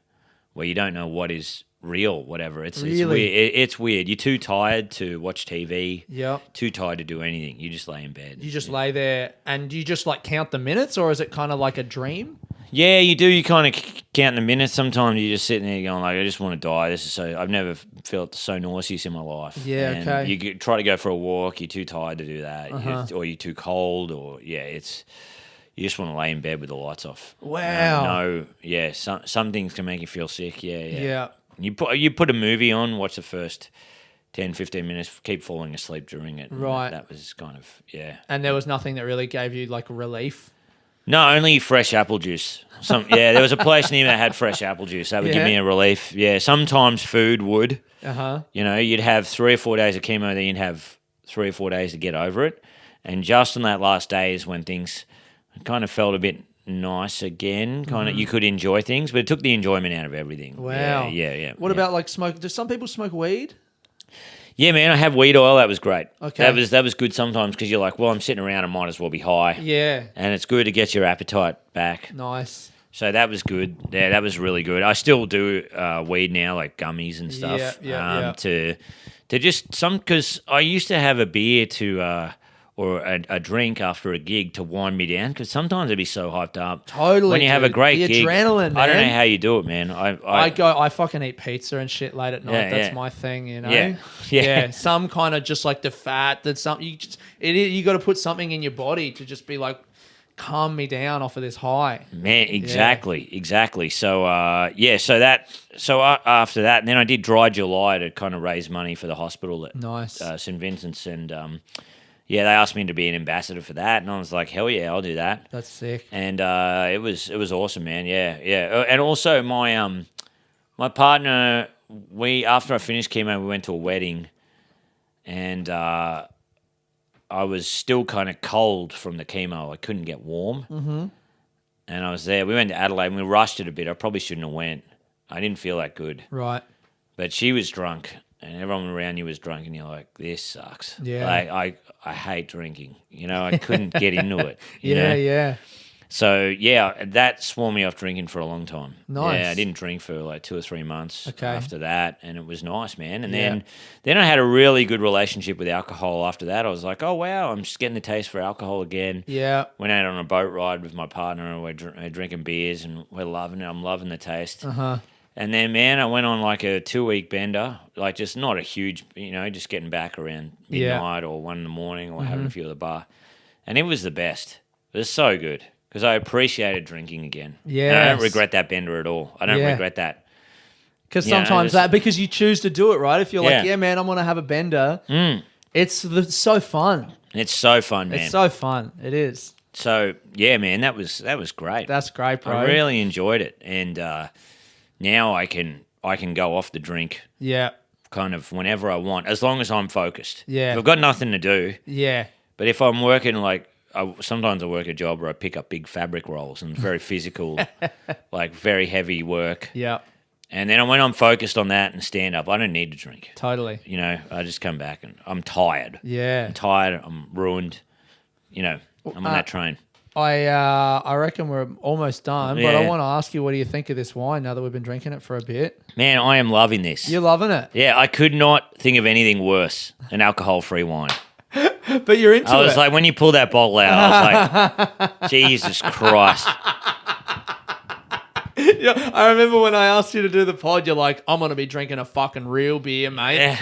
where you don't know what is real, whatever. It's Really? weird. It's weird. You're too tired to watch TV. Yep. Too tired to do anything. You just lay in bed. You just lay there and you just like count the minutes, or is it kind of like a dream? Yeah, you do. You kind of count the minutes. Sometimes you're just sitting there going like, I just want to die. I've never felt so nauseous in my life. Yeah, And okay. You try to go for a walk. You're too tired to do that, or you're too cold, or you just want to lay in bed with the lights off. Wow. Some things can make you feel sick. Yeah. Yeah. You put a movie on, watch the first 10, 15 minutes, keep falling asleep during it. And Right. That was kind of, And there was nothing that really gave you like relief. No, only fresh apple juice. There was a place near me that had fresh apple juice. That would give Yeah. me a relief. Yeah, sometimes food would. Uh-huh. You'd have 3 or 4 days of chemo, then you'd have 3 or 4 days to get over it. And just on that last day is when things kind of felt a bit nice again. You could enjoy things, but it took the enjoyment out of everything. Wow. Yeah. What about like smoke? Do some people smoke weed? Yeah, man, I have weed oil. That was great. Okay. That was good sometimes because you're like, well, I'm sitting around, I might as well be high. Yeah. And it's good to get your appetite back. Nice. So that was good. Yeah, that was really good. I still do weed now, like gummies and stuff. Yeah. To just because I used to have a beer or a drink after a gig to wind me down because sometimes I'd be so hyped up. Totally. When you have a dude. great the gig, adrenaline, I don't man. know how you do it, man. I fucking eat pizza and shit late at night. Yeah, That's yeah. my thing, you know. Yeah. Some kind of just like the fat. That's something you got to put something in your body to just be like, calm me down off of this high. Man, exactly. So after that, and then I did Dry July to kind of raise money for the hospital at Nice. St Vincent's, and they asked me to be an ambassador for that, and I was like, hell yeah, I'll do that. That's sick. And it was awesome, man. Yeah. And also my partner, after I finished chemo, we went to a wedding, and I was still kind of cold from the chemo. I couldn't get warm. Mm-hmm. And I was there. We went to Adelaide and we rushed it a bit. I probably shouldn't have went. I didn't feel that good. Right. But she was drunk and everyone around you was drunk and you're like, this sucks. Yeah. Like, I hate drinking. I couldn't get into it. you know? Yeah. So, that swore me off drinking for a long time. Nice. Yeah, I didn't drink for like 2 or 3 months Okay. after that, and it was nice, man. And Yeah. then I had a really good relationship with alcohol after that. I was like, oh, wow, I'm just getting the taste for alcohol again. Yeah. Went out on a boat ride with my partner, and we're drinking beers, and we're loving it. I'm loving the taste. Uh-huh. And then, man, I went on like a 2-week bender, like just not a huge, just getting back around midnight or 1 in the morning or having a few at the bar. And it was the best. It was so good. Because I appreciated drinking again. Yes. And I don't regret that bender at all. I don't regret that. Because Yeah, sometimes because you choose to do it, right? If you're like, Yeah. man, I'm going to have a bender, it's so fun. It's so fun, man. It's so fun. It is. So, yeah, man, that was great. That's great, bro. I really enjoyed it. And now I can go off the drink Yeah. kind of whenever I want, as long as I'm focused. Yeah. If I've got nothing to do. Yeah. But if I'm working sometimes I work a job where I pick up big fabric rolls and very physical, like very heavy work. Yeah. And then when I'm focused on that and stand up, I don't need to drink. Totally. You know, I just come back and I'm tired. Yeah. I'm tired. I'm ruined. You know, I'm on that train. I reckon we're almost done, but I Yeah. want to ask you, what do you think of this wine now that we've been drinking it for a bit? Man, I am loving this. You're loving it. Yeah, I could not think of anything worse than alcohol-free wine. But you're into it. I was like, when you pull that bottle out, I was like, Jesus Christ. Yeah, I remember when I asked you to do the pod, you're like, I'm going to be drinking a fucking real beer, mate.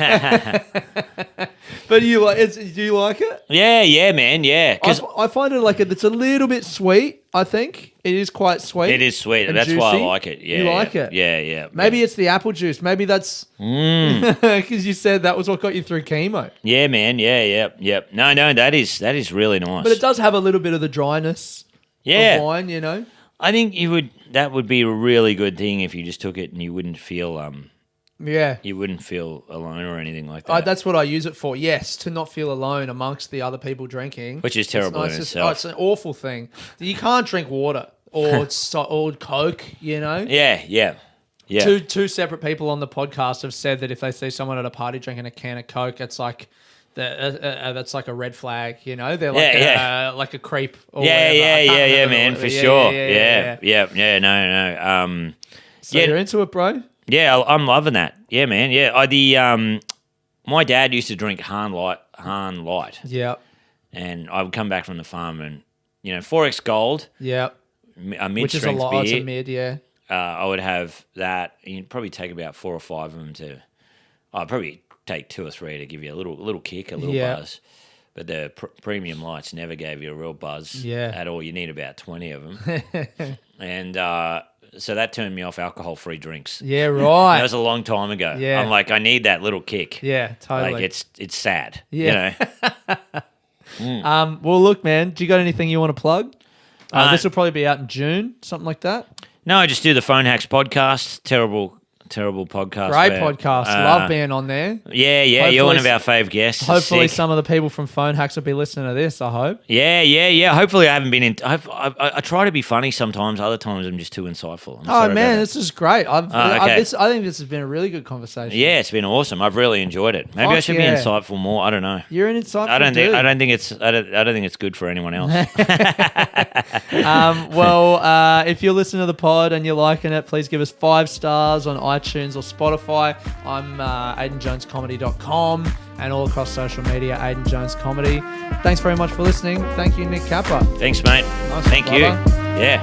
But do you like it? Yeah, man, yeah. 'Cause I find it like it's a little bit sweet, I think. It is quite sweet. it is sweet. and That's why I juicy. like it. Yeah, You like it? Yeah. Maybe it's the apple juice. Maybe that's because you said that was what got you through chemo. Yeah, man. Yeah. No, that is really nice. But it does have a little bit of the dryness Yeah. of wine, you know? I think that would be a really good thing if you just took it and you wouldn't feel Yeah. alone or anything like that. That's what I use it for. Yes, to not feel alone amongst the other people drinking. Which is terrible in itself. It's an awful thing. You can't drink water or Coke, you know? Yeah. Two separate people on the podcast have said that if they see someone at a party drinking a can of Coke, it's like that's like a red flag, you know? They're like like a creep. Or whatever. Yeah, man, for sure. Yeah. No. So you're into it, bro? Yeah, I'm loving that. Yeah, man. Yeah, my dad used to drink Hahn Light, Yeah. and I would come back from the farm and 4X Gold, Yeah. a mid Which is a strength lot. It's a beer. mid, yeah. I would have that. You'd probably take about 4 or 5 of them to. I'd probably take 2 or 3 to give you a little kick, a little buzz. But the premium lights never gave you a real buzz at all. You need about 20 of them, and so that turned me off alcohol-free drinks. Yeah, right. That was a long time ago. Yeah. I'm like, I need that little kick. Yeah, totally. Like it's sad. Yeah. You know. Well, look, man, do you got anything you want to plug? This will probably be out in June, something like that. No, I just do the Phone Hacks podcast. Terrible podcast. Great where, podcast. Love being on there. Yeah. Hopefully You're one of our fave guests. Hopefully Sick. some of the people from Phone Hacks will be listening to this, I hope. Yeah. Hopefully I haven't been in. I try to be funny sometimes. Other times I'm just too insightful. I'm sorry Man, about this is great. Okay. I think this has been a really good conversation. that. Yeah, it's been awesome. I've really enjoyed it. Maybe I Fuck should yeah. be insightful more. I don't know. You're an insightful I don't dude. think it's good for anyone else. Well, if you're listening to the pod and you're liking it, please give us 5 stars on iTunes or Spotify. I'm AidanJonesComedy.com and all across social media, Aidan Jones Comedy. Thanks very much for listening. Thank you, Nick Capper. Thanks, mate. Nice, Thank you. brother. Yeah.